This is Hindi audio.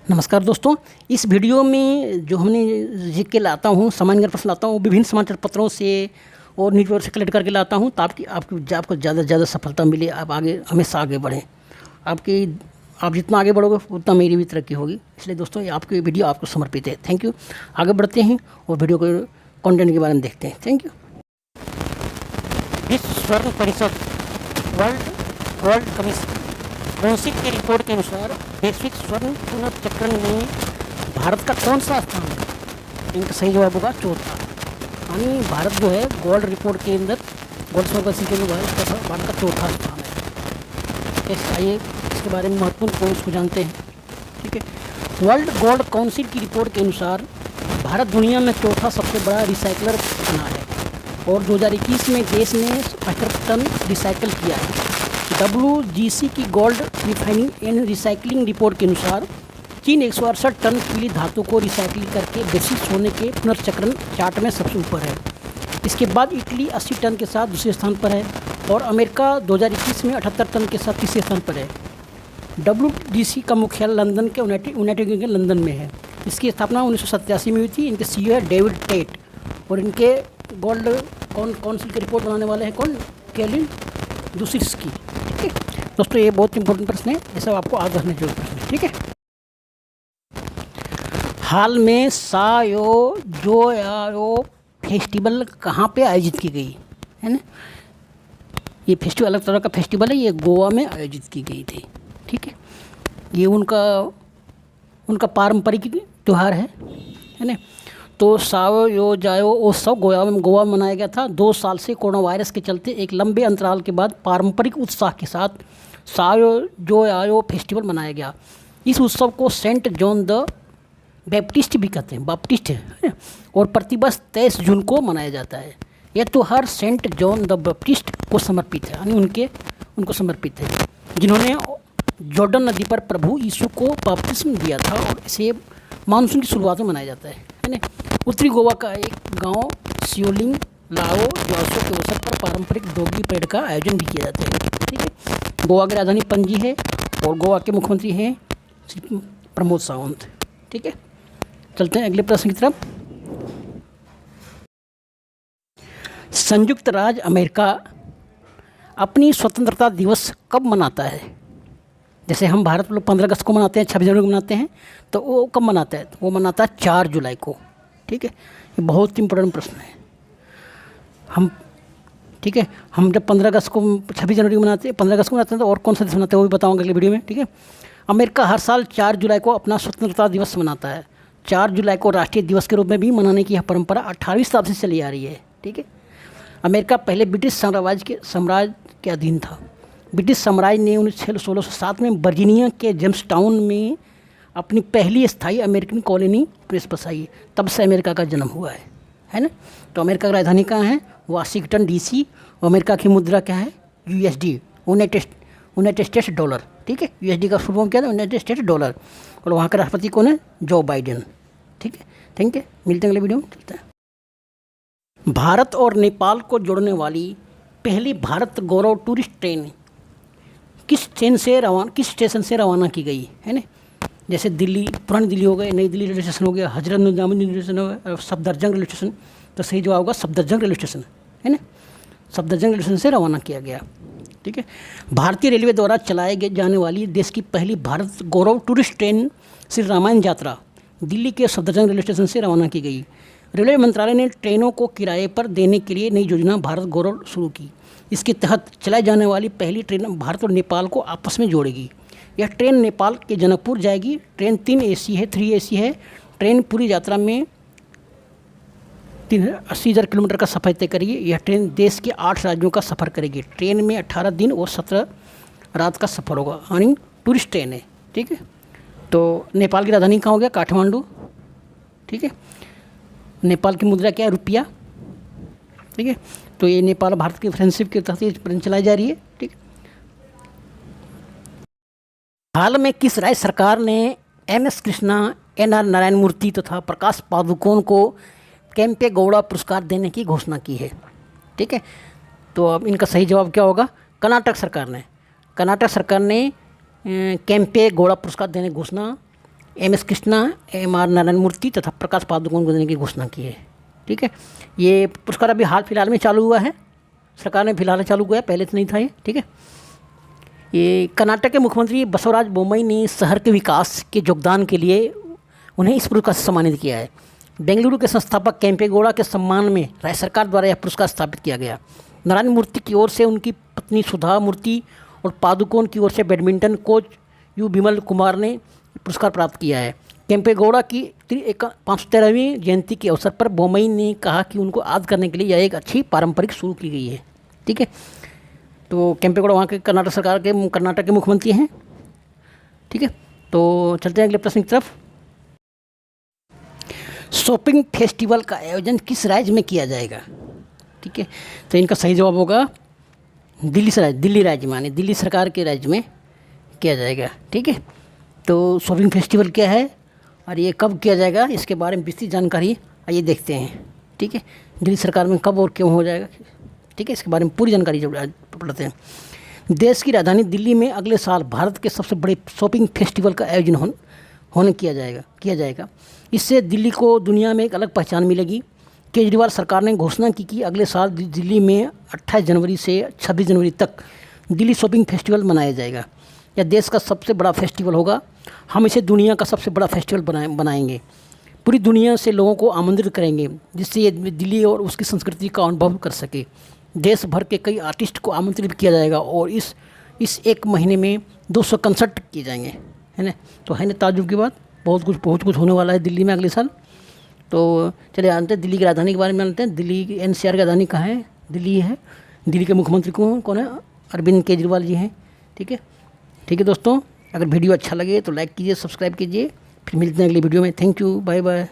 नमस्कार दोस्तों, इस वीडियो में जो हमने जीके लाता हूँ, सामान्य प्रश्न लाता हूँ, विभिन्न समाचार पत्रों से और न्यूज़पेपर से कलेक्ट करके लाता हूँ ताकि आपको ज़्यादा से ज़्यादा सफलता मिले, आप आगे हमेशा आगे बढ़ें। आप जितना आगे बढ़ोगे उतना मेरी भी तरक्की होगी। इसलिए दोस्तों ये आपकी वीडियो आपको समर्पित है। Thank you. आगे बढ़ते हैं और वीडियो के कंटेंट के बारे में देखते हैं। Thank you. विश्व स्वर्ण परिषद वर्ल्ड काउंसिल की रिपोर्ट के अनुसार वैश्विक स्वर्ण पुनर्चक्रण में भारत का कौन सा स्थान है? इनका सही जवाब होगा चौथा। यानी भारत जो है गोल्ड रिपोर्ट के अंदर गोल्ड स्वर्ण परिषद के अंदर भारत का चौथा स्थान है। आइए इसके बारे में महत्वपूर्ण पॉइंट्स को जानते हैं। ठीक है, वर्ल्ड गोल्ड काउंसिल की रिपोर्ट के अनुसार भारत दुनिया में चौथा सबसे बड़ा रिसाइकलर बना है और 2021 में देश ने 75 टन रिसाइकल किया है। WGC की gold refining and recycling report के अनुसार चीन 168 टन पीली धातु को रिसाइकिल करके वैश्विक सोने के पुनर्चक्रण चार्ट में सबसे ऊपर है। इसके बाद इटली 80 टन के साथ दूसरे स्थान पर है और अमेरिका 2021 में 78 टन के साथ तीसरे स्थान पर है। WGC का मुख्यालय लंदन के यूनाइटेड किंगडम लंदन में है। इसकी स्थापना 1987 में हुई थी। इनके CEO है डेविड टेट और इनके गोल्ड काउंसिल की रिपोर्ट बनाने वाले हैं कौन? केलिन दुसिस्की। ठीक है दोस्तों, ये बहुत इंपॉर्टेंट प्रश्न है, ये सब आपको याद रखने जरूरी प्रश्न है। ठीक है, हाल में सायोजोयाओ फेस्टिवल कहाँ पे आयोजित की गई है ना? ये फेस्टिवल अलग तरह का फेस्टिवल है, ये गोवा में आयोजित की गई थी। ठीक है, ये उनका पारंपरिक त्यौहार है ना? तो सायोजोयाओ उत्सव गोवा में मनाया गया था। 2 साल से कोरोना वायरस के चलते एक लंबे अंतराल के बाद पारंपरिक उत्साह के साथ सायोजोयाओ फेस्टिवल मनाया गया। इस उत्सव को सेंट जॉन द बैप्टिस्ट भी कहते हैं, बाप्टिस्ट है, और प्रतिवर्ष 23 जून को मनाया जाता है। यह त्यौहार सेंट जॉन द बैप्टिस्ट को समर्पित है, यानी उनको समर्पित है, जिन्होंने जॉर्डन नदी पर प्रभु यीशु को बपतिस्म दिया था और इसे मानसून की शुरुआत में मनाया जाता है ना? उत्तरी गोवा का एक गांव सियोलिंग लाओ जोसो के अवसर पर पारंपरिक डोगी परेड का आयोजन भी किया जाता है। ठीक है, गोवा की राजधानी पणजी है और गोवा के मुख्यमंत्री हैं श्री प्रमोद सावंत। ठीक है, चलते हैं अगले प्रश्न की तरफ। संयुक्त राज्य अमेरिका अपनी स्वतंत्रता दिवस कब मनाता है? जैसे हम भारत लोग 15 अगस्त को मनाते हैं, 26 जनवरी को मनाते हैं, तो वो कब मनाता है? वो मनाता है 4 जुलाई को। ठीक है, ये बहुत इंपॉर्टेंट प्रश्न है। हम जब 15 अगस्त को 26 जनवरी को मनाते हैं, 15 अगस्त को मनाते हैं, तो और कौन सा दिवस मनाते हैं वो भी बताऊँगा अगले वीडियो में। ठीक है, अमेरिका हर साल 4 जुलाई को अपना स्वतंत्रता दिवस मनाता है। 4 जुलाई को राष्ट्रीय दिवस के रूप में भी मनाने की यह परंपरा 18वीं शताब्दी से चली आ रही है। ठीक है, अमेरिका पहले ब्रिटिश साम्राज्य के अधीन था। ब्रिटिश साम्राज्य ने 1607 में वर्जीनिया के जेम्सटाउन में अपनी पहली स्थायी अमेरिकन कॉलोनी प्रेस बसाई। तब से अमेरिका का जन्म हुआ है ना? तो अमेरिका की राजधानी कहाँ है? Washington DC। और अमेरिका की मुद्रा क्या है? USD, United states dollar. ठीक है, USD का फुल फॉर्म क्या है? United states dollar. और वहाँ के राष्ट्रपति कौन है? Joe Biden. ठीक है, थैंक यू। मिलते हैं अगले वीडियो में। चलते हैं। भारत और नेपाल को जोड़ने वाली पहली भारत गौरव टूरिस्ट ट्रेन किस स्टेशन से रवाना की गई है ना? जैसे दिल्ली, पुरानी दिल्ली हो गए, नई दिल्ली रेलवे स्टेशन हो गया, हजरत निजामुद्दीन रेलवे स्टेशन हो गया, सफदरजंग रेलवे स्टेशन। तो सही जवाब होगा सफदरजंग रेलवे स्टेशन है ना? सफदरजंग रेलवे स्टेशन से रवाना किया गया। ठीक है, भारतीय रेलवे द्वारा चलाए जाने वाली देश की पहली भारत गौरव टूरिस्ट ट्रेन श्री रामायण यात्रा दिल्ली के सफदरजंग रेलवे स्टेशन से रवाना की गई। रेलवे मंत्रालय ने ट्रेनों को किराए पर देने के लिए नई योजना भारत गौरव शुरू की। इसके तहत चलाई जाने वाली पहली ट्रेन भारत और नेपाल को आपस में जोड़ेगी। यह ट्रेन नेपाल के जनकपुर जाएगी। ट्रेन 3 AC है। ट्रेन पूरी यात्रा में 80,000 किलोमीटर का सफ़र तय करेगी। यह ट्रेन देश के 8 राज्यों का सफ़र करेगी। ट्रेन में 18 दिन और 17 रात का सफ़र होगा, यानी टूरिस्ट ट्रेन है। ठीक है, तो नेपाल की राजधानी कहाँ हो गया? काठमांडू। ठीक है, नेपाल की मुद्रा क्या है? रुपया। ठीक है, तो ये नेपाल भारत की फ्रेंडशिप के तहत ट्रेन चलाई जा रही है। ठीक, हाल में किस राज्य सरकार ने MS कृष्णा, NR नारायण मूर्ति तथा प्रकाश पादुकोण को केम्पे गौड़ा पुरस्कार देने की घोषणा की है? ठीक है, तो अब इनका सही जवाब क्या होगा? कर्नाटक सरकार ने केम्पे गौड़ा पुरस्कार देने की घोषणा MS कृष्णा, MR नारायण मूर्ति तथा प्रकाश पादुकोण को देने की घोषणा की है। ठीक है, ये पुरस्कार अभी हाल फिलहाल में चालू हुआ है, सरकार ने फिलहाल चालू किया है, पहले तो नहीं था ये। ठीक है, ये कर्नाटक के मुख्यमंत्री बसवराज बोम्मई ने शहर के विकास के योगदान के लिए उन्हें इस पुरस्कार से सम्मानित किया है। बेंगलुरु के संस्थापक केम्पेगौड़ा के सम्मान में राज्य सरकार द्वारा यह पुरस्कार स्थापित किया गया। नारायण मूर्ति की ओर से उनकी पत्नी सुधा मूर्ति और पादुकोण की ओर से badminton coach you Vimal Kumar ने पुरस्कार प्राप्त किया है। केम्पेगौड़ा की 513वीं जयंती के अवसर पर बोम्मई ने कहा कि उनको याद करने के लिए यह एक अच्छी पारंपरिक शुरू की गई है। ठीक है, तो केम्पेगौड़ा वहाँ के कर्नाटक के मुख्यमंत्री हैं। ठीक है, तो चलते हैं अगले प्रश्न की तरफ। शॉपिंग फेस्टिवल का आयोजन किस राज्य में किया जाएगा? ठीक है, तो इनका सही जवाब होगा दिल्ली राज्य, माने दिल्ली सरकार के राज्य में किया जाएगा। ठीक है, तो शॉपिंग फेस्टिवल क्या है और ये कब किया जाएगा, इसके बारे में विस्तृत जानकारी आइए देखते हैं। ठीक है, दिल्ली सरकार में कब और क्यों हो जाएगा, ठीक है, इसके बारे में पूरी जानकारी जब पढ़ते हैं। देश की राजधानी दिल्ली में अगले साल भारत के सबसे बड़े शॉपिंग फेस्टिवल का आयोजन किया जाएगा। इससे दिल्ली को दुनिया में एक अलग पहचान मिलेगी। केजरीवाल सरकार ने घोषणा की कि अगले साल दिल्ली में 28 जनवरी से 26 जनवरी तक दिल्ली शॉपिंग फेस्टिवल मनाया जाएगा। यह देश का सबसे बड़ा फेस्टिवल होगा। हम इसे दुनिया का सबसे बड़ा फेस्टिवल बनाएंगे। पूरी दुनिया से लोगों को आमंत्रित करेंगे जिससे ये दिल्ली और उसकी संस्कृति का अनुभव कर सके। देश भर के कई आर्टिस्ट को आमंत्रित किया जाएगा और इस एक महीने में 200 कंसर्ट किए जाएंगे, है ना। तो है ना ताज्जुब की बात, बहुत कुछ होने वाला है दिल्ली में अगले साल। तो चलिए जानते हैं दिल्ली की राजधानी के बारे में जानते हैं। दिल्ली की NCR की राजधानी कहाँ है? दिल्ली है। दिल्ली के मुख्यमंत्री कौन है? अरविंद केजरीवाल जी हैं। ठीक है दोस्तों, अगर वीडियो अच्छा लगे तो लाइक कीजिए, सब्सक्राइब कीजिए। फिर मिलते हैं अगली वीडियो में। Thank you, bye bye.